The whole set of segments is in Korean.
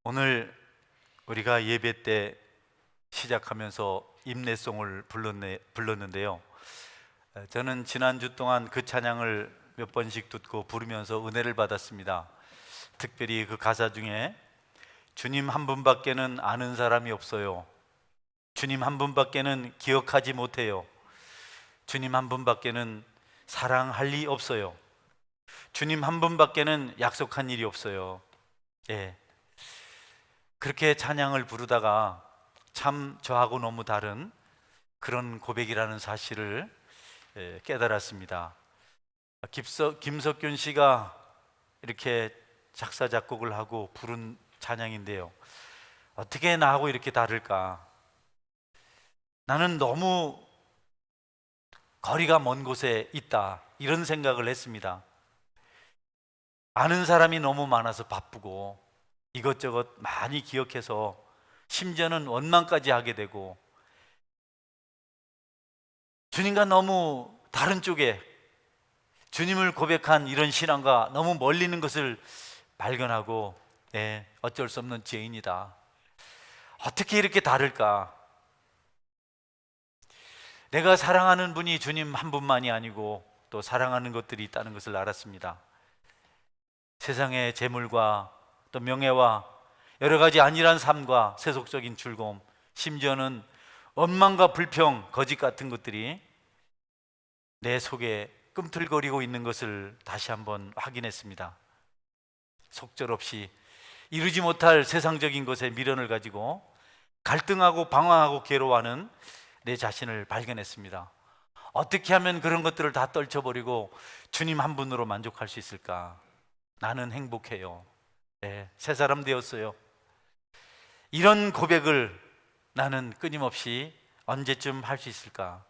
오늘 우리가 예배 때 시작하면서 임내송을 불렀는데요. 저는 지난주 동안 그 찬양을 몇 번씩 듣고 부르면서 은혜를 받았습니다. 특별히 그 가사 중에 주님 한 분밖에는 아는 사람이 없어요. 주님 한 분밖에는 기억하지 못해요. 주님 한 분밖에는 사랑할 리 없어요. 주님 한 분밖에는 약속한 일이 없어요. 예. 그렇게 찬양을 부르다가 참 저하고 너무 다른 그런 고백이라는 사실을 깨달았습니다. 김석균 씨가 이렇게 작사 작곡을 하고 부른 찬양인데요, 어떻게 나하고 이렇게 다를까? 나는 너무 거리가 먼 곳에 있다, 이런 생각을 했습니다. 아는 사람이 너무 많아서 바쁘고 이것저것 많이 기억해서 심지어는 원망까지 하게 되고, 주님과 너무 다른 쪽에 주님을 고백한 이런 신앙과 너무 멀리 있는 것을 발견하고, 어쩔 수 없는 죄인이다. 어떻게 이렇게 다를까? 내가 사랑하는 분이 주님 한 분만이 아니고 또 사랑하는 것들이 있다는 것을 알았습니다. 세상의 재물과 또 명예와 여러 가지 안일한 삶과 세속적인 즐거움, 심지어는 원망과 불평, 거짓 같은 것들이 내 속에 꿈틀거리고 있는 것을 다시 한번 확인했습니다. 속절없이 이루지 못할 세상적인 것에 미련을 가지고 갈등하고 방황하고 괴로워하는 내 자신을 발견했습니다. 어떻게 하면 그런 것들을 다 떨쳐버리고 주님 한 분으로 만족할 수 있을까? 나는 행복해요. 새 사람 되었어요. 이런 고백을 나는 끊임없이 언제쯤 할 수 있을까?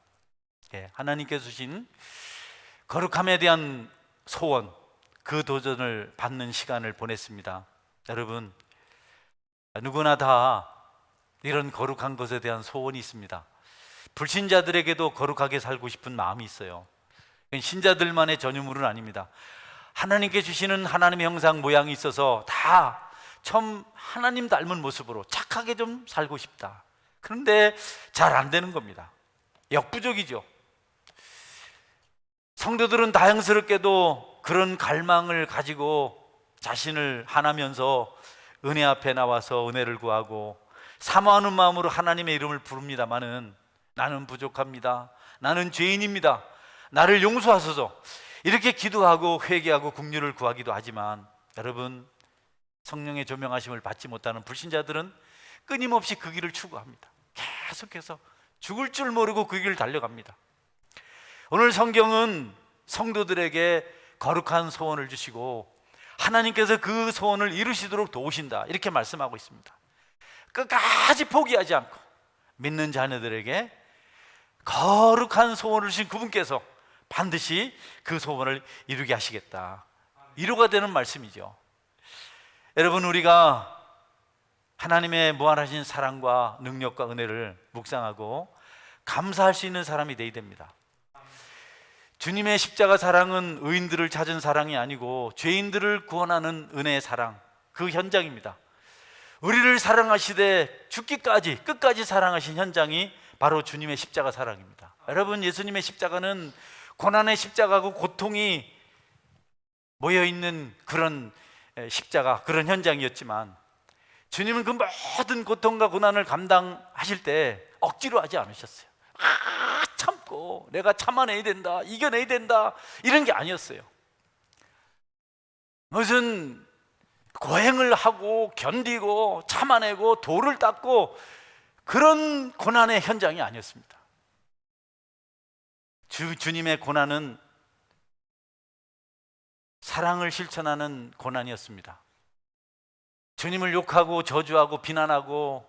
하나님께서 주신 거룩함에 대한 소원, 그 도전을 받는 시간을 보냈습니다. 여러분, 누구나 다 이런 거룩한 것에 대한 소원이 있습니다. 불신자들에게도 거룩하게 살고 싶은 마음이 있어요. 신자들만의 전유물은 아닙니다. 하나님께 주시는 하나님의 형상 모양이 있어서 다 처음 하나님 닮은 모습으로 착하게 좀 살고 싶다. 그런데 잘 안 되는 겁니다. 역부족이죠. 성도들은 다행스럽게도 그런 갈망을 가지고 자신을 하나면서 은혜 앞에 나와서 은혜를 구하고 사모하는 마음으로 하나님의 이름을 부릅니다마는, 나는 부족합니다, 나는 죄인입니다, 나를 용서하소서, 이렇게 기도하고 회개하고 긍휼을 구하기도 하지만, 여러분, 성령의 조명하심을 받지 못하는 불신자들은 끊임없이 그 길을 추구합니다. 계속해서 죽을 줄 모르고 그 길을 달려갑니다. 오늘 성경은 성도들에게 거룩한 소원을 주시고 하나님께서 그 소원을 이루시도록 도우신다, 이렇게 말씀하고 있습니다. 끝까지 포기하지 않고 믿는 자녀들에게 거룩한 소원을 주신 그분께서 반드시 그 소원을 이루게 하시겠다, 위로가 되는 말씀이죠. 여러분, 우리가 하나님의 무한하신 사랑과 능력과 은혜를 묵상하고 감사할 수 있는 사람이 되어야 됩니다. 주님의 십자가 사랑은 의인들을 찾은 사랑이 아니고 죄인들을 구원하는 은혜의 사랑, 그 현장입니다. 우리를 사랑하시되 죽기까지, 끝까지 사랑하신 현장이 바로 주님의 십자가 사랑입니다. 여러분, 예수님의 십자가는 고난의 십자가고 고통이 모여있는 그런 십자가, 그런 현장이었지만, 주님은 그 모든 고통과 고난을 감당하실 때 억지로 하지 않으셨어요. 참고 내가 참아내야 된다, 이겨내야 된다, 이런 게 아니었어요. 무슨 고행을 하고 견디고 참아내고 돌을 닦고 그런 고난의 현장이 아니었습니다. 주님의 고난은 사랑을 실천하는 고난이었습니다. 주님을 욕하고 저주하고 비난하고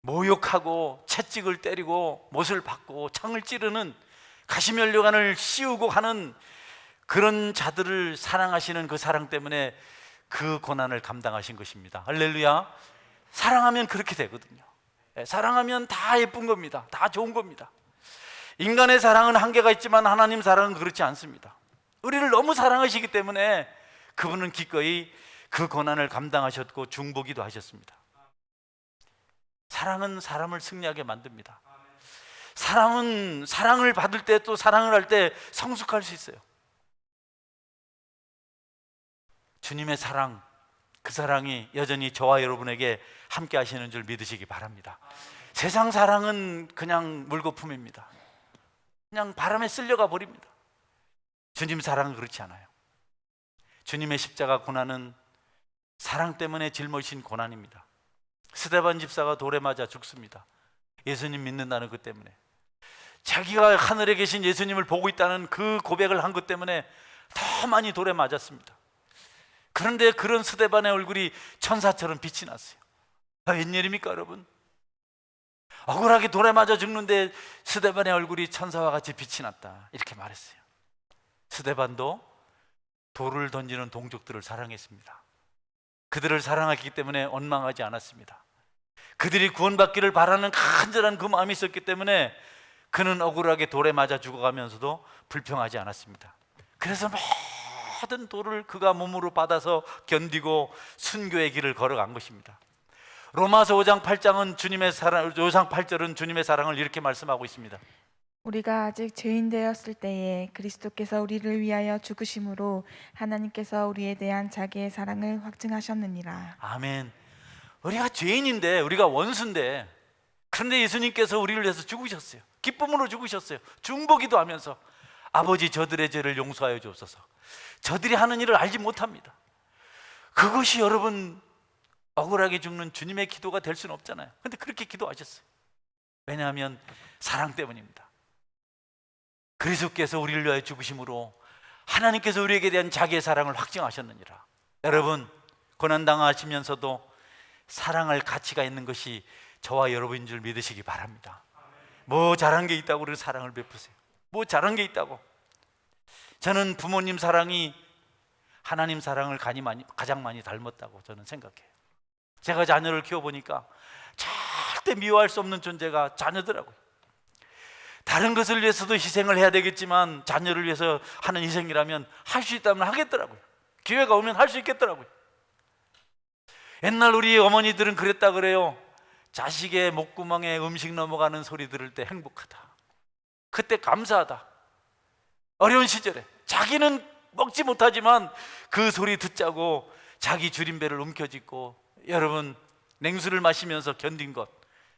모욕하고 채찍을 때리고 못을 박고 창을 찌르는, 가시면류관을 씌우고 하는 그런 자들을 사랑하시는 그 사랑 때문에 그 고난을 감당하신 것입니다. 할렐루야. 사랑하면 그렇게 되거든요. 사랑하면 다 예쁜 겁니다. 다 좋은 겁니다. 인간의 사랑은 한계가 있지만 하나님 사랑은 그렇지 않습니다. 우리를 너무 사랑하시기 때문에 그분은 기꺼이 그 고난을 감당하셨고 중보기도 하셨습니다. 사랑은 사람을 승리하게 만듭니다. 사랑은 사랑을 받을 때 또 사랑을 할 때 성숙할 수 있어요. 주님의 사랑, 그 사랑이 여전히 저와 여러분에게 함께 하시는 줄 믿으시기 바랍니다. 세상 사랑은 그냥 물거품입니다. 그냥 바람에 쓸려가 버립니다. 주님 사랑은 그렇지 않아요. 주님의 십자가 고난은 사랑 때문에 짊어진 고난입니다. 스데반 집사가 돌에 맞아 죽습니다. 예수님 믿는다는 것 때문에, 자기가 하늘에 계신 예수님을 보고 있다는 그 고백을 한 것 때문에 더 많이 돌에 맞았습니다. 그런데 그런 스데반의 얼굴이 천사처럼 빛이 났어요. 웬일입니까 여러분? 억울하게 돌에 맞아 죽는데 스데반의 얼굴이 천사와 같이 빛이 났다, 이렇게 말했어요. 스데반도 돌을 던지는 동족들을 사랑했습니다. 그들을 사랑했기 때문에 원망하지 않았습니다. 그들이 구원받기를 바라는 간절한 그 마음이 있었기 때문에 그는 억울하게 돌에 맞아 죽어가면서도 불평하지 않았습니다. 그래서 모든 돌을 그가 몸으로 받아서 견디고 순교의 길을 걸어간 것입니다. 로마서 5장 8장은 주님의 사랑, 5장 8절은 주님의 사랑을 이렇게 말씀하고 있습니다. 우리가 아직 죄인 되었을 때에 그리스도께서 우리를 위하여 죽으심으로 하나님께서 우리에 대한 자기의 사랑을 확증하셨느니라. 아멘. 우리가 죄인인데, 우리가 원수인데, 그런데 예수님께서 우리를 위해서 죽으셨어요. 기쁨으로 죽으셨어요. 중보기도 하면서 아버지 저들의 죄를 용서하여 주옵소서. 저들이 하는 일을 알지 못합니다. 그것이 여러분 억울하게 죽는 주님의 기도가 될 수는 없잖아요. 근데 그렇게 기도하셨어요. 왜냐하면 사랑 때문입니다. 그리스도께서 우리를 위하여 죽으심으로 하나님께서 우리에게 대한 자기의 사랑을 확증하셨느니라. 여러분, 고난당하시면서도 사랑할 가치가 있는 것이 저와 여러분인 줄 믿으시기 바랍니다. 뭐 잘한 게 있다고 그렇게 사랑을 베푸세요. 뭐 잘한 게 있다고. 저는 부모님 사랑이 하나님 사랑을 가장 많이 닮았다고 저는 생각해요. 제가 자녀를 키워보니까 절대 미워할 수 없는 존재가 자녀더라고요. 다른 것을 위해서도 희생을 해야 되겠지만 자녀를 위해서 하는 희생이라면 할 수 있다면 하겠더라고요. 기회가 오면 할 수 있겠더라고요. 옛날 우리 어머니들은 그랬다 그래요. 자식의 목구멍에 음식 넘어가는 소리 들을 때 행복하다, 그때 감사하다. 어려운 시절에 자기는 먹지 못하지만 그 소리 듣자고 자기 줄임배를 움켜쥐고 여러분 냉수를 마시면서 견딘 것,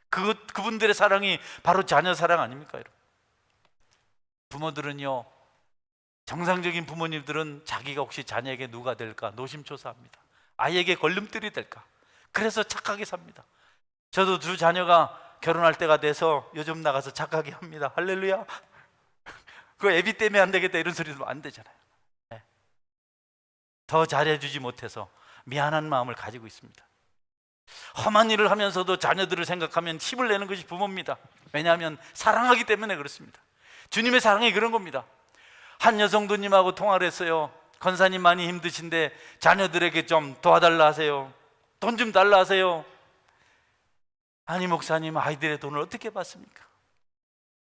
그분들의 사랑이 바로 자녀 사랑 아닙니까 여러분? 부모들은요, 정상적인 부모님들은 자기가 혹시 자녀에게 누가 될까 노심초사합니다. 아이에게 걸림돌이 될까, 그래서 착하게 삽니다. 저도 두 자녀가 결혼할 때가 돼서 요즘 나가서 착하게 합니다. 할렐루야. 그 애비 때문에 안 되겠다 이런 소리 들으면 안 되잖아요. 네. 더 잘해주지 못해서 미안한 마음을 가지고 있습니다. 험한 일을 하면서도 자녀들을 생각하면 힘을 내는 것이 부모입니다. 왜냐하면 사랑하기 때문에 그렇습니다. 주님의 사랑이 그런 겁니다. 한 여성도님하고 통화를 했어요. 권사님 많이 힘드신데 자녀들에게 좀 도와달라 하세요. 돈 좀 달라 하세요. 아니 목사님, 아이들의 돈을 어떻게 받습니까?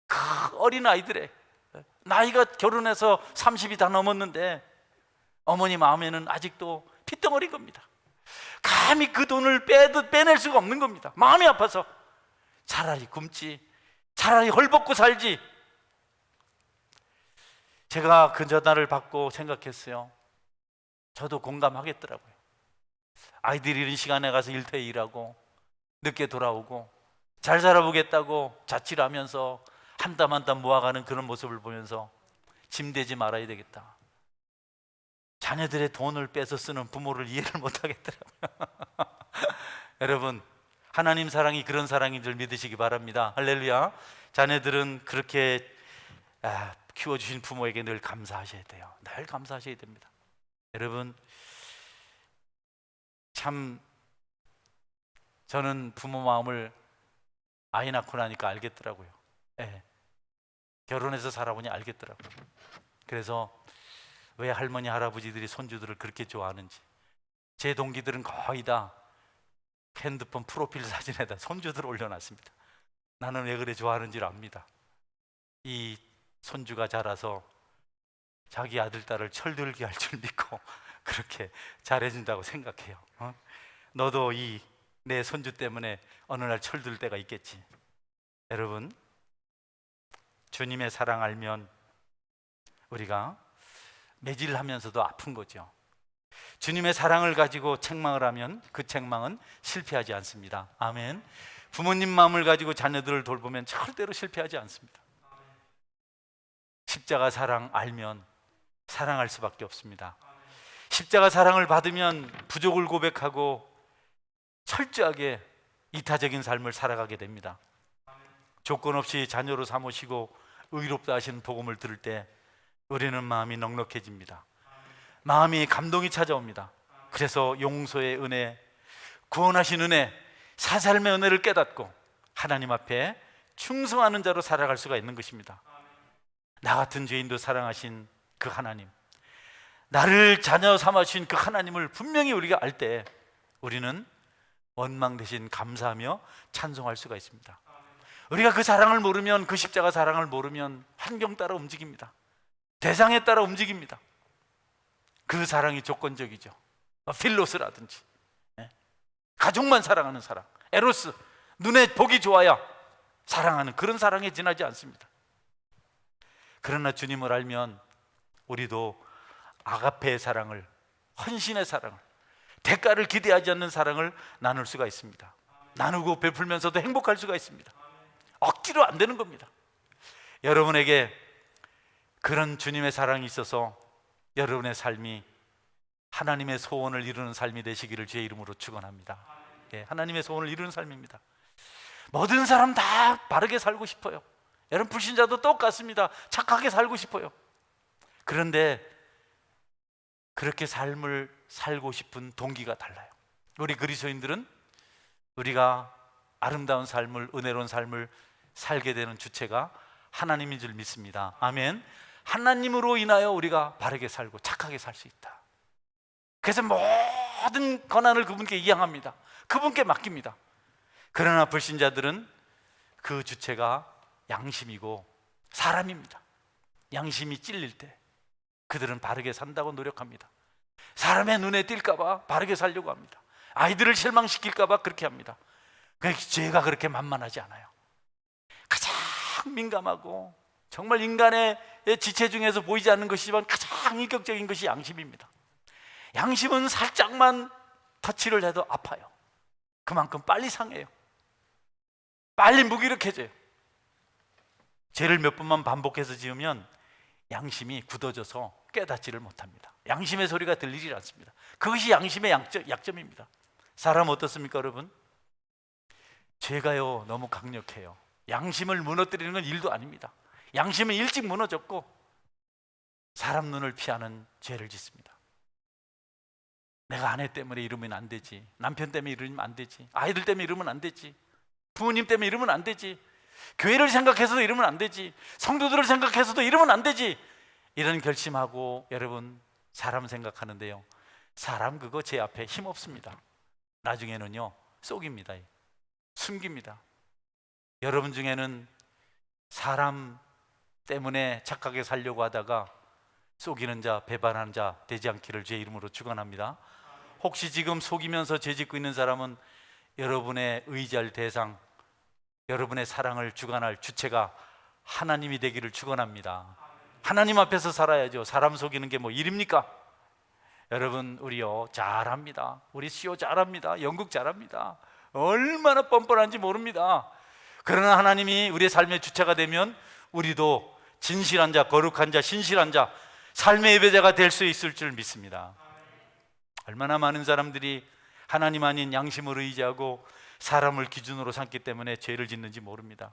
그 어린 아이들의 나이가 결혼해서 30이 다 넘었는데 어머니 마음에는 아직도 핏덩어리인 겁니다. 감히 그 돈을 빼낼 수가 없는 겁니다. 마음이 아파서 차라리 굶지, 차라리 헐벗고 살지. 제가 그 전화를 받고 생각했어요. 저도 공감하겠더라고요. 아이들이 이런 시간에 가서 일터에 일하고 늦게 돌아오고 잘 살아보겠다고 자취를 하면서 한 땀 한 땀 모아가는 그런 모습을 보면서 짐되지 말아야 되겠다. 자녀들의 돈을 빼서 쓰는 부모를 이해를 못하겠더라고요. 여러분, 하나님 사랑이 그런 사랑인 줄 믿으시기 바랍니다. 할렐루야. 자녀들은 그렇게 키워주신 부모에게 늘 감사하셔야 돼요. 늘 감사하셔야 됩니다. 여러분, 참 저는 부모 마음을 아이 낳고 나니까 알겠더라고요. 네. 결혼해서 살아보니 알겠더라고요. 그래서 왜 할머니 할아버지들이 손주들을 그렇게 좋아하는지. 제 동기들은 거의 다 핸드폰 프로필 사진에다 손주들을 올려놨습니다. 나는 왜 그래 좋아하는지를 압니다. 이 손주가 자라서 자기 아들 딸을 철들게 할 줄 믿고 그렇게 잘해준다고 생각해요. 너도 이 내 손주 때문에 어느 날 철들 때가 있겠지. 여러분, 주님의 사랑 알면 우리가 매질하면서도 아픈 거죠. 주님의 사랑을 가지고 책망을 하면 그 책망은 실패하지 않습니다. 아멘. 부모님 마음을 가지고 자녀들을 돌보면 절대로 실패하지 않습니다. 십자가 사랑 알면 사랑할 수밖에 없습니다. 십자가 사랑을 받으면 부족을 고백하고 철저하게 이타적인 삶을 살아가게 됩니다. 조건 없이 자녀로 삼으시고 의롭다 하시는 복음을 들을 때 우리는 마음이 넉넉해집니다. 마음이 감동이 찾아옵니다. 그래서 용서의 은혜, 구원하신 은혜, 사살의 은혜를 깨닫고 하나님 앞에 충성하는 자로 살아갈 수가 있는 것입니다. 나 같은 죄인도 사랑하신 그 하나님, 나를 자녀 삼아주신 그 하나님을 분명히 우리가 알 때 우리는 원망 대신 감사하며 찬송할 수가 있습니다. 우리가 그 사랑을 모르면, 그 십자가 사랑을 모르면 환경 따라 움직입니다. 대상에 따라 움직입니다. 그 사랑이 조건적이죠. 필로스라든지 가족만 사랑하는 사랑, 에로스, 눈에 보기 좋아야 사랑하는 그런 사랑에 지나지 않습니다. 그러나 주님을 알면 우리도 아가페의 사랑을, 헌신의 사랑을, 대가를 기대하지 않는 사랑을 나눌 수가 있습니다. 나누고 베풀면서도 행복할 수가 있습니다. 억지로 안 되는 겁니다. 여러분에게 그런 주님의 사랑이 있어서 여러분의 삶이 하나님의 소원을 이루는 삶이 되시기를 주의 이름으로 축원합니다. 하나님의 소원을 이루는 삶입니다. 모든 사람 다 바르게 살고 싶어요. 여러분, 불신자도 똑같습니다. 착하게 살고 싶어요. 그런데 그렇게 삶을 살고 싶은 동기가 달라요. 우리 그리스도인들은 우리가 아름다운 삶을, 은혜로운 삶을 살게 되는 주체가 하나님인 줄 믿습니다. 아멘. 하나님으로 인하여 우리가 바르게 살고 착하게 살 수 있다. 그래서 모든 권한을 그분께 이양합니다. 그분께 맡깁니다. 그러나 불신자들은 그 주체가 양심이고 사람입니다. 양심이 찔릴 때 그들은 바르게 산다고 노력합니다. 사람의 눈에 띌까봐 바르게 살려고 합니다. 아이들을 실망시킬까봐 그렇게 합니다. 죄가 그렇게 만만하지 않아요. 가장 민감하고 정말 인간의 지체 중에서 보이지 않는 것이지만 가장 인격적인 것이 양심입니다. 양심은 살짝만 터치를 해도 아파요. 그만큼 빨리 상해요. 빨리 무기력해져요. 죄를 몇 번만 반복해서 지으면 양심이 굳어져서 깨닫지를 못합니다. 양심의 소리가 들리지 않습니다. 그것이 양심의 약점입니다. 사람 어떻습니까, 여러분? 죄가요 너무 강력해요. 양심을 무너뜨리는 건 일도 아닙니다. 양심은 일찍 무너졌고 사람 눈을 피하는 죄를 짓습니다. 내가 아내 때문에 이러면 안 되지, 남편 때문에 이러면 안 되지, 아이들 때문에 이러면 안 되지, 부모님 때문에 이러면 안 되지, 교회를 생각해서도 이러면 안 되지, 성도들을 생각해서도 이러면 안 되지, 이런 결심하고 여러분 사람 생각하는데요, 사람 그거 제 앞에 힘없습니다. 나중에는요 속입니다. 숨깁니다. 여러분 중에는 사람 때문에 착하게 살려고 하다가 속이는 자, 배반하는 자 되지 않기를 주의 이름으로 축원합니다. 혹시 지금 속이면서 죄 짓고 있는 사람은 여러분의 의지할 대상, 여러분의 사랑을 주관할 주체가 하나님이 되기를 축원합니다. 하나님 앞에서 살아야죠. 사람 속이는 게 뭐 일입니까? 여러분, 우리요 잘합니다. 우리 시오 잘합니다. 영국 잘합니다. 얼마나 뻔뻔한지 모릅니다. 그러나 하나님이 우리의 삶의 주체가 되면 우리도 진실한 자, 거룩한 자, 신실한 자, 삶의 예배자가 될 수 있을 줄 믿습니다. 얼마나 많은 사람들이 하나님 아닌 양심을 의지하고 사람을 기준으로 삼기 때문에 죄를 짓는지 모릅니다.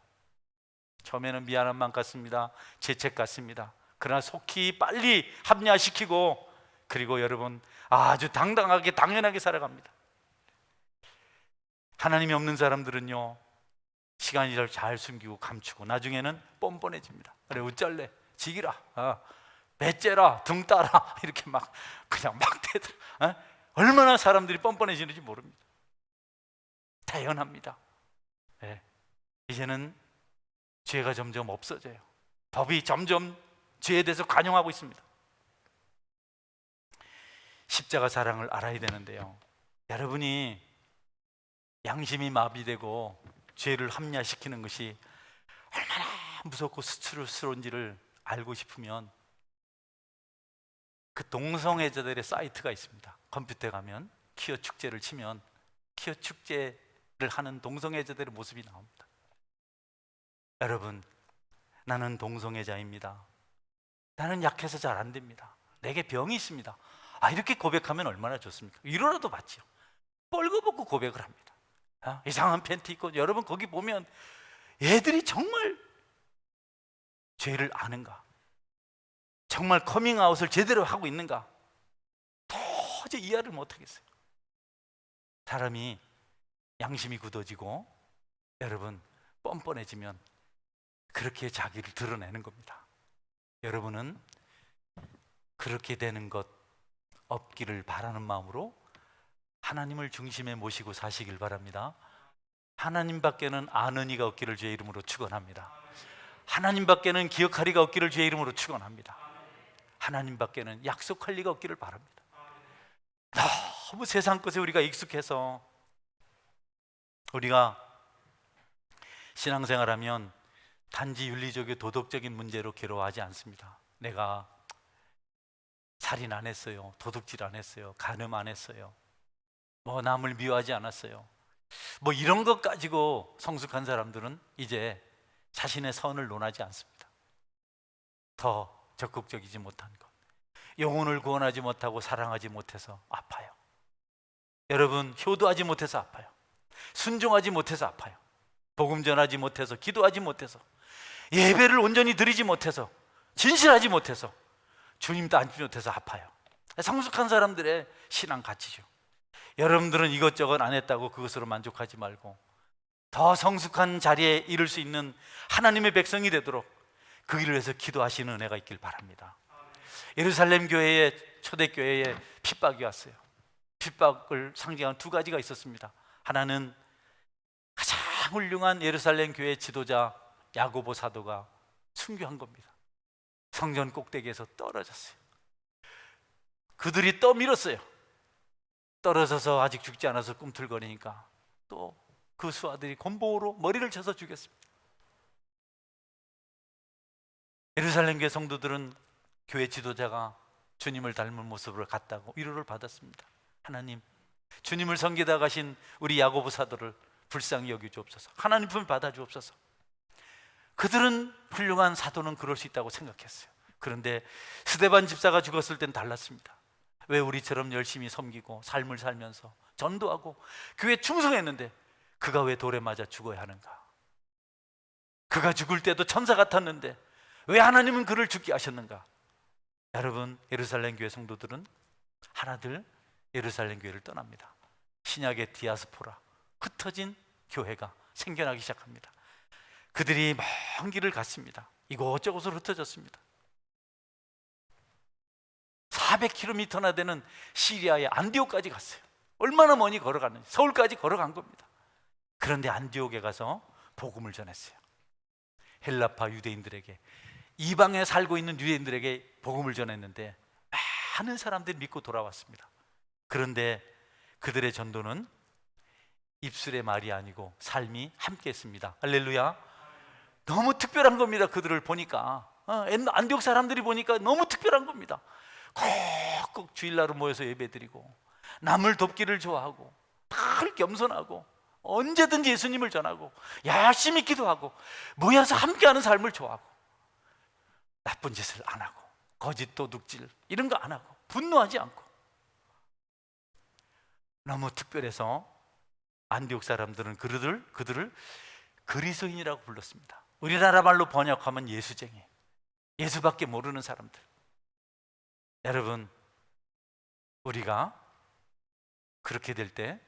처음에는 미안한 마음 같습니다. 죄책 같습니다. 그러나 속히 빨리 합리화시키고 그리고 여러분 아주 당당하게 당연하게 살아갑니다. 하나님이 없는 사람들은요 시간이 잘 숨기고 감추고 나중에는 뻔뻔해집니다. 그래 어쩔래, 지기라, 배째라, 등 따라 이렇게 막 그냥 막 대들어. 얼마나 사람들이 뻔뻔해지는지 모릅니다. 당연합니다. 네. 이제는 죄가 점점 없어져요. 법이 점점 죄에 대해서 관용하고 있습니다. 십자가 사랑을 알아야 되는데요, 여러분이 양심이 마비되고 죄를 합리화시키는 것이 얼마나 무섭고 스트레스로운지를 알고 싶으면 그 동성애자들의 사이트가 있습니다. 컴퓨터에 가면 퀴어 축제를 치면 퀴어 축제를 하는 동성애자들의 모습이 나옵니다. 여러분, 나는 동성애자입니다. 나는 약해서 잘 안 됩니다. 내게 병이 있습니다. 이렇게 고백하면 얼마나 좋습니까? 위로라도 받죠. 뻘거벗고 고백을 합니다. 이상한 팬티 입고. 여러분, 거기 보면 얘들이 정말 죄를 아는가? 정말 커밍아웃을 제대로 하고 있는가? 도저히 이해를 못하겠어요. 사람이 양심이 굳어지고 여러분 뻔뻔해지면 그렇게 자기를 드러내는 겁니다. 여러분은 그렇게 되는 것 없기를 바라는 마음으로 하나님을 중심에 모시고 사시길 바랍니다. 하나님 밖에는 아는 이가 없기를 주의 이름으로 축원합니다. 하나님 밖에는 기억할 이가 없기를 주의 이름으로 축원합니다. 하나님 밖에는 약속할 리가 없기를 바랍니다. 너무 세상 것에 우리가 익숙해서 우리가 신앙생활하면 단지 윤리적이고 도덕적인 문제로 괴로워하지 않습니다. 내가 살인 안 했어요, 도둑질 안 했어요, 간음 안 했어요, 남을 미워하지 않았어요, 이런 것 가지고 성숙한 사람들은 이제 자신의 선을 논하지 않습니다. 더 적극적이지 못한 것, 영혼을 구원하지 못하고 사랑하지 못해서 아파요. 여러분, 효도하지 못해서 아파요. 순종하지 못해서 아파요. 복음 전하지 못해서, 기도하지 못해서, 예배를 온전히 드리지 못해서, 진실하지 못해서, 주님도 앉지 못해서 아파요. 성숙한 사람들의 신앙 가치죠. 여러분들은 이것저것 안 했다고 그것으로 만족하지 말고 더 성숙한 자리에 이를 수 있는 하나님의 백성이 되도록 그 일을 위해서 기도하시는 은혜가 있길 바랍니다. 예루살렘 교회에, 초대교회에 핍박이 왔어요. 핍박을 상징하는 두 가지가 있었습니다. 하나는 가장 훌륭한 예루살렘 교회 지도자 야고보 사도가 순교한 겁니다. 성전 꼭대기에서 떨어졌어요. 그들이 떠밀었어요. 떨어져서 아직 죽지 않아서 꿈틀거리니까 또 그 수하들이 곤봉으로 머리를 쳐서 죽였습니다. 예루살렘 교회 성도들은 교회 지도자가 주님을 닮은 모습으로 갔다고 위로를 받았습니다. 하나님, 주님을 섬기다 가신 우리 야고보 사도를 불쌍히 여겨주옵소서. 하나님 품에 받아주옵소서. 그들은 훌륭한 사도는 그럴 수 있다고 생각했어요. 그런데 스데반 집사가 죽었을 땐 달랐습니다. 왜 우리처럼 열심히 섬기고 삶을 살면서 전도하고 교회에 충성했는데 그가 왜 돌에 맞아 죽어야 하는가? 그가 죽을 때도 천사 같았는데 왜 하나님은 그를 죽게 하셨는가? 여러분, 예루살렘 교회 성도들은 하나둘 예루살렘 교회를 떠납니다. 신약의 디아스포라, 흩어진 교회가 생겨나기 시작합니다. 그들이 먼 길을 갔습니다. 이곳저곳으로 흩어졌습니다. 400km나 되는 시리아의 안디옥까지 갔어요. 얼마나 멀리 걸어갔는지, 서울까지 걸어간 겁니다. 그런데 안디옥에 가서 복음을 전했어요. 헬라파 유대인들에게, 이방에 살고 있는 유대인들에게 복음을 전했는데 많은 사람들이 믿고 돌아왔습니다. 그런데 그들의 전도는 입술의 말이 아니고 삶이 함께했습니다. 할렐루야. 너무 특별한 겁니다. 그들을 보니까, 안디옥 사람들이 보니까 너무 특별한 겁니다. 꼭 주일날은 모여서 예배드리고 남을 돕기를 좋아하고 늘 겸손하고 언제든지 예수님을 전하고 열심히 기도하고 모여서 함께하는 삶을 좋아하고 나쁜 짓을 안 하고 거짓 도둑질 이런 거 안 하고 분노하지 않고 너무 특별해서 안디옥 사람들은 그들을 그리스도인이라고 불렀습니다. 우리나라 말로 번역하면 예수쟁이, 예수밖에 모르는 사람들. 여러분, 우리가 그렇게 될 때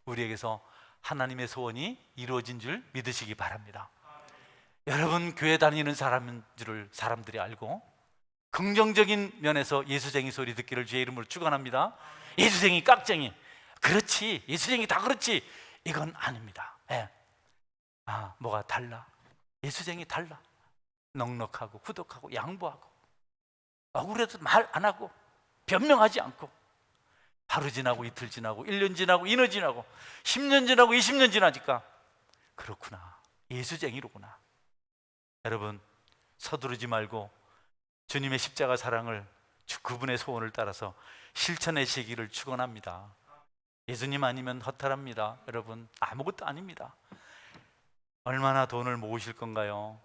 우리에게서 하나님의 소원이 이루어진 줄 믿으시기 바랍니다. 여러분, 교회 다니는 사람인 줄 사람들이 알고 긍정적인 면에서 예수쟁이 소리 듣기를 주의 이름으로 축원합니다. 예수쟁이, 깍쟁이, 그렇지, 예수쟁이 다 그렇지, 이건 아닙니다. 뭐가 달라? 예수쟁이 달라. 넉넉하고 후덕하고 양보하고 억울해도 말 안 하고 변명하지 않고 하루 지나고 이틀 지나고 1년 지나고 2년 지나고 10년 지나고 20년 지나니까 그렇구나, 예수쟁이로구나. 여러분, 서두르지 말고 주님의 십자가 사랑을, 그분의 소원을 따라서 실천하시기를 축원합니다. 예수님 아니면 허탈합니다. 여러분, 아무것도 아닙니다. 얼마나 돈을 모으실 건가요?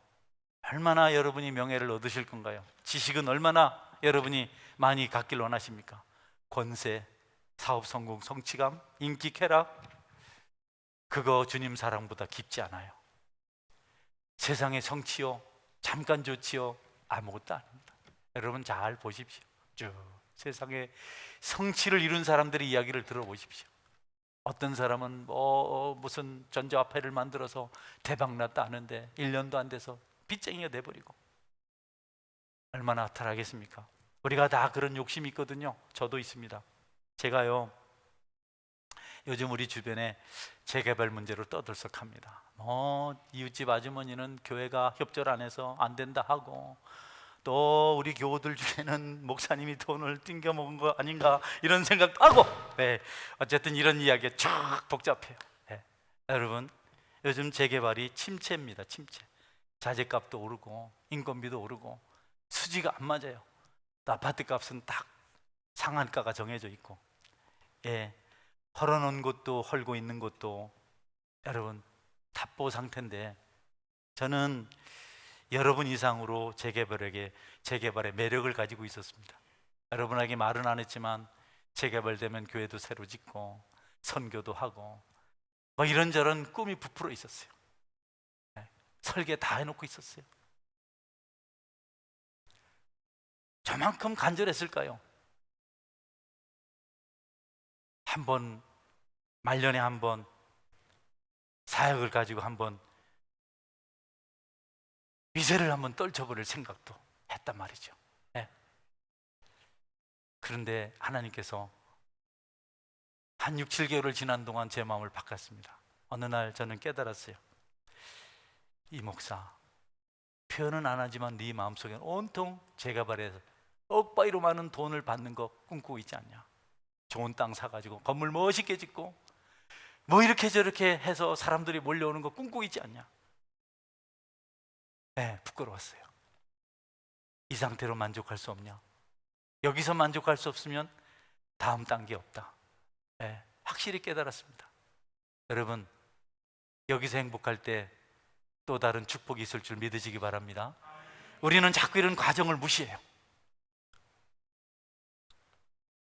얼마나 여러분이 명예를 얻으실 건가요? 지식은 얼마나 여러분이 많이 갖길 원하십니까? 권세, 사업 성공, 성취감, 인기, 쾌락, 그거 주님 사랑보다 깊지 않아요. 세상의 성취요, 잠깐 좋지요, 아무것도 아닙니다. 여러분 잘 보십시오. 쭉 세상에 성취를 이룬 사람들의 이야기를 들어보십시오. 어떤 사람은 무슨 전자화폐를 만들어서 대박났다 하는데 1년도 안 돼서 빚쟁이가 돼버리고, 얼마나 허탈하겠습니까? 우리가 다 그런 욕심이 있거든요. 저도 있습니다. 제가요, 요즘 우리 주변에 재개발 문제로 떠들썩합니다. 이웃집 아주머니는 교회가 협조를 안 해서 안 된다 하고, 또 우리 교우들 중에는 목사님이 돈을 띵겨 먹은 거 아닌가 이런 생각도 하고, 네, 어쨌든 이런 이야기가 쫙 복잡해요. 네. 여러분, 요즘 재개발이 침체입니다. 침체. 자재값도 오르고 인건비도 오르고 수지가 안 맞아요. 또 아파트 값은 딱 상한가가 정해져 있고, 예, 헐어놓은 곳도 헐고 있는 곳도 여러분 답보 상태인데, 저는 여러분 이상으로 재개발의 매력을 가지고 있었습니다. 여러분에게 말은 안 했지만 재개발되면 교회도 새로 짓고 선교도 하고 뭐 이런저런 꿈이 부풀어 있었어요. 네, 설계 다 해놓고 있었어요. 저만큼 간절했을까요? 말년에 한 번 사역을 가지고 한번 위세를 한번 떨쳐버릴 생각도 했단 말이죠. 네. 그런데 하나님께서 한 6, 7개월을 지난 동안 제 마음을 바꿨습니다. 어느 날 저는 깨달았어요. 이 목사, 표현은 안 하지만 네 마음속에는 온통 재개발해서 억바위로 많은 돈을 받는 거 꿈꾸고 있지 않냐? 좋은 땅 사가지고 건물 멋있게 짓고 뭐 이렇게 저렇게 해서 사람들이 몰려오는 거 꿈꾸고 있지 않냐? 네, 부끄러웠어요. 이 상태로 만족할 수 없냐? 여기서 만족할 수 없으면 다음 단계 없다. 네, 확실히 깨달았습니다. 여러분, 여기서 행복할 때 또 다른 축복이 있을 줄 믿으시기 바랍니다. 우리는 자꾸 이런 과정을 무시해요.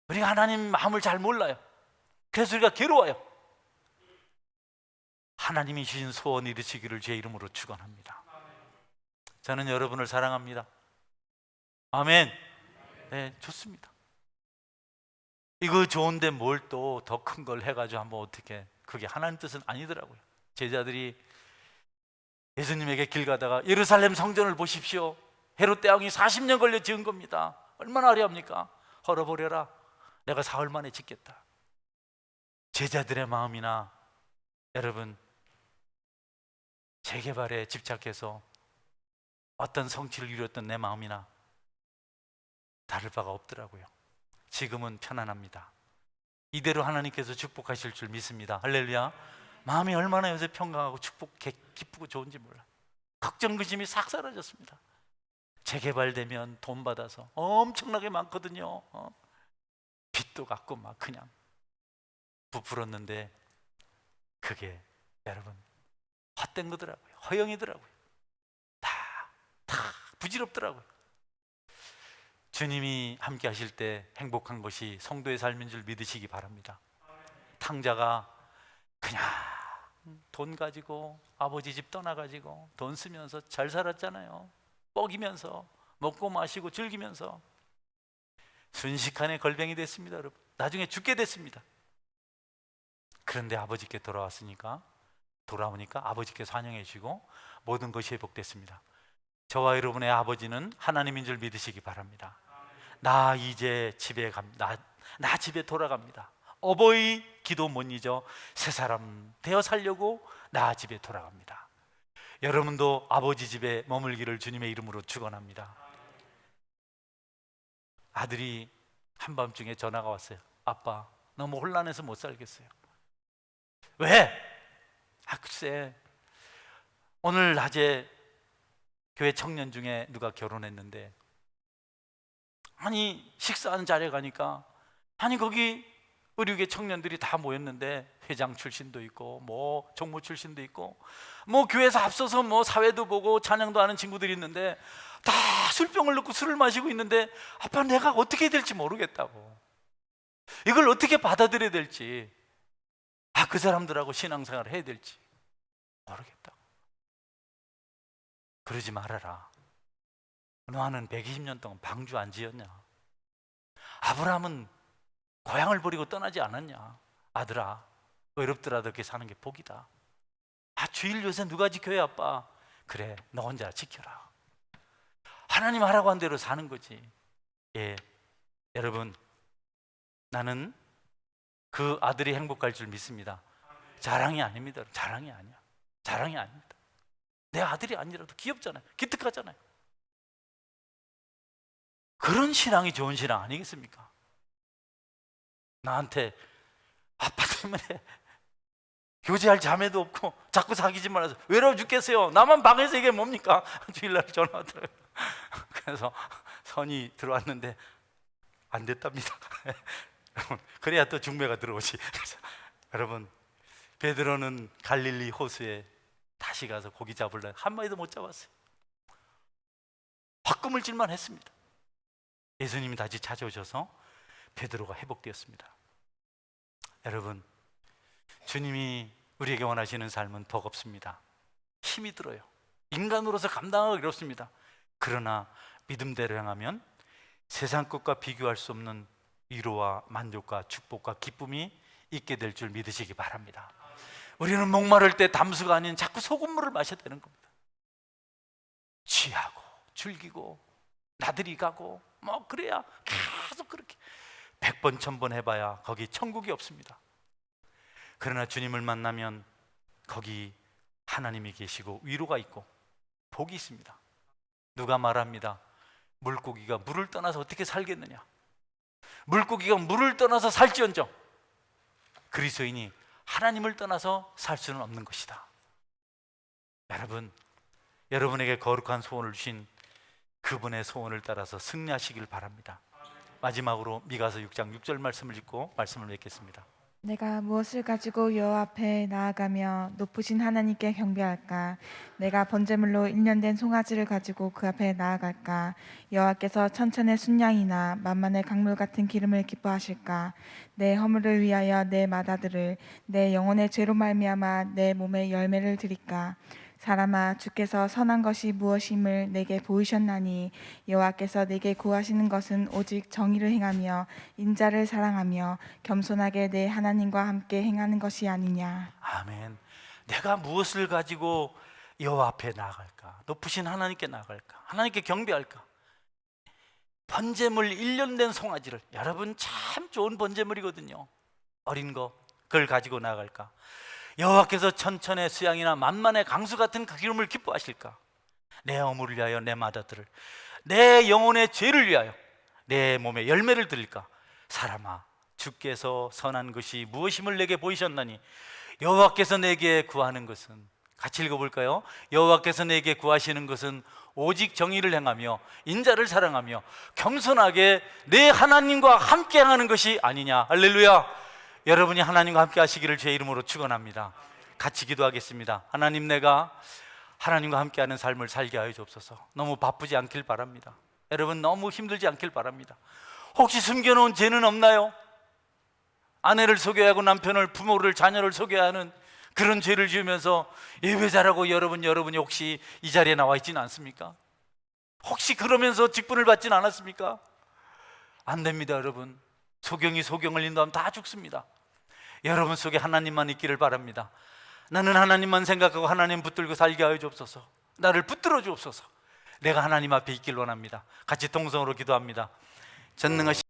우리가 하나님 마음을 잘 몰라요. 그래서 우리가 괴로워요. 하나님이 주신 소원 이루시기를 주의 이름으로 축원합니다. 저는 여러분을 사랑합니다. 아멘. 네, 좋습니다. 이거 좋은데 뭘 또 더 큰 걸 해가지고 한번 어떻게, 그게 하나님 뜻은 아니더라고요. 제자들이 예수님에게 길 가다가 예루살렘 성전을 보십시오. 헤롯 대왕이 40년 걸려 지은 겁니다. 얼마나 어려합니까? 헐어버려라. 내가 사흘 만에 짓겠다. 제자들의 마음이나 여러분 재개발에 집착해서 어떤 성취를 이뤘던 내 마음이나 다를 바가 없더라고요. 지금은 편안합니다. 이대로 하나님께서 축복하실 줄 믿습니다. 할렐루야. 마음이 얼마나 요새 평강하고 기쁘고 좋은지 몰라. 걱정 근심이 싹 사라졌습니다. 재개발되면 돈 받아서 엄청나게 많거든요. 빚도 갚고 막 그냥 부풀었는데 그게 여러분 헛된 거더라고요. 허영이더라고요. 다 부질없더라고요. 주님이 함께 하실 때 행복한 것이 성도의 삶인 줄 믿으시기 바랍니다. 탕자가 그냥 돈 가지고 아버지 집 떠나가지고 돈 쓰면서 잘 살았잖아요. 먹이면서 먹고 마시고 즐기면서 순식간에 걸뱅이 됐습니다. 여러분, 나중에 죽게 됐습니다. 그런데 아버지께 돌아오니까 아버지께서 환영해 주시고 모든 것이 회복됐습니다. 저와 여러분의 아버지는 하나님인 줄 믿으시기 바랍니다. 나 이제 집에 갑니다. 나 집에 돌아갑니다. 어버이 기도 못 잊어 새 사람 되어 살려고 나 집에 돌아갑니다. 여러분도 아버지 집에 머물기를 주님의 이름으로 축원합니다. 아들이 한밤중에 전화가 왔어요. 아빠, 너무 혼란해서 못 살겠어요. 왜? 글쎄, 오늘 낮에 교회 청년 중에 누가 결혼했는데, 아니 식사하는 자리에 가니까 아니 거기 의료계 청년들이 다 모였는데 회장 출신도 있고 뭐 종무 출신도 있고 뭐 교회에서 앞서서 뭐 사회도 보고 찬양도 하는 친구들이 있는데 다 술병을 넣고 술을 마시고 있는데 아빠 내가 어떻게 해야 될지 모르겠다고, 이걸 어떻게 받아들여야 될지, 그 사람들하고 신앙생활을 해야 될지 모르겠다고. 그러지 말아라. 노아는 120년 동안 방주 안 지었냐? 아브라함은 고향을 버리고 떠나지 않았냐? 아들아, 외롭더라도 그렇게 사는 게 복이다. 주일 요새 누가 지켜요 아빠? 그래, 너 혼자 지켜라. 하나님 하라고 한 대로 사는 거지. 예, 여러분, 나는 그 아들이 행복할 줄 믿습니다. 자랑이 아닙니다. 자랑이 아니야. 자랑이 아닙니다. 내 아들이 아니라도 귀엽잖아요. 기특하잖아요. 그런 신앙이 좋은 신앙 아니겠습니까? 나한테 아빠 때문에 교제할 자매도 없고 자꾸 사귀지 말아서 외로워 죽겠어요. 나만 방에서 이게 뭡니까? 주일날 전화 왔더라고요. 그래서 선이 들어왔는데 안 됐답니다. 그래야 또 중매가 들어오지. 여러분, 베드로는 갈릴리 호수에 다시 가서 고기 잡으려 한 마리도 못 잡았어요. 화끈물질만 했습니다. 예수님이 다시 찾아오셔서 베드로가 회복되었습니다. 여러분, 주님이 우리에게 원하시는 삶은 버겁습니다. 힘이 들어요. 인간으로서 감당하기 어렵습니다. 그러나 믿음대로 행하면 세상 것과 비교할 수 없는 위로와 만족과 축복과 기쁨이 있게 될 줄 믿으시기 바랍니다. 우리는 목마를 때 담수가 아닌 자꾸 소금물을 마셔야 되는 겁니다. 취하고 즐기고 나들이 가고 뭐 그래야 계속 그렇게 100번 1000번 해봐야 거기 천국이 없습니다. 그러나 주님을 만나면 거기 하나님이 계시고 위로가 있고 복이 있습니다. 누가 말합니다. 물고기가 물을 떠나서 어떻게 살겠느냐? 물고기가 물을 떠나서 살지언정 그리스도인이 하나님을 떠나서 살 수는 없는 것이다. 여러분, 여러분에게 거룩한 소원을 주신 그분의 소원을 따라서 승리하시길 바랍니다. 마지막으로 미가서 6장 6절 말씀을 읽고 말씀을 맺겠습니다. 내가 무엇을 가지고 여호와 앞에 나아가며 높으신 하나님께 경배할까? 내가 번제물로 1년 된 송아지를 가지고 그 앞에 나아갈까? 여호와께서 천천의 순양이나 만만의 강물 같은 기름을 기뻐하실까? 내 허물을 위하여 내 맏아들을, 내 영혼의 죄로 말미암아 내 몸에 열매를 드릴까? 사람아, 주께서 선한 것이 무엇임을 내게 보이셨나니 여호와께서 내게 구하시는 것은 오직 정의를 행하며 인자를 사랑하며 겸손하게 내 하나님과 함께 행하는 것이 아니냐. 아멘. 내가 무엇을 가지고 여호와 앞에 나아갈까? 높으신 하나님께 나아갈까? 하나님께 경배할까? 번제물 1년 된 송아지를, 여러분 참 좋은 번제물이거든요. 어린 거, 그걸 가지고 나아갈까? 여호와께서 천천의 수양이나 만만의 강수 같은 그 기름을 기뻐하실까? 내 허물을 위하여 내 맏아들을, 내 영혼의 죄를 위하여 내 몸에 열매를 드릴까? 사람아, 주께서 선한 것이 무엇임을 내게 보이셨나니 여호와께서 내게 구하는 것은, 같이 읽어볼까요? 여호와께서 내게 구하시는 것은 오직 정의를 행하며 인자를 사랑하며 겸손하게 내 하나님과 함께 행하는 것이 아니냐. 할렐루야. 여러분이 하나님과 함께 하시기를 제 이름으로 축원합니다. 같이 기도하겠습니다. 하나님, 내가 하나님과 함께하는 삶을 살게 하여 주옵소서. 너무 바쁘지 않길 바랍니다. 여러분, 너무 힘들지 않길 바랍니다. 혹시 숨겨놓은 죄는 없나요? 아내를 속여야 하고 남편을, 부모를, 자녀를 속여야 하는 그런 죄를 지으면서 예배자라고 여러분이 혹시 이 자리에 나와 있지는 않습니까? 혹시 그러면서 직분을 받지는 않았습니까? 안 됩니다. 여러분, 소경이 소경을 인도하면 다 죽습니다. 여러분 속에 하나님만 있기를 바랍니다. 나는 하나님만 생각하고 하나님 붙들고 살게 하여 주옵소서. 나를 붙들어 주옵소서. 내가 하나님 앞에 있길 원합니다. 같이 동성으로 기도합니다. 전능하신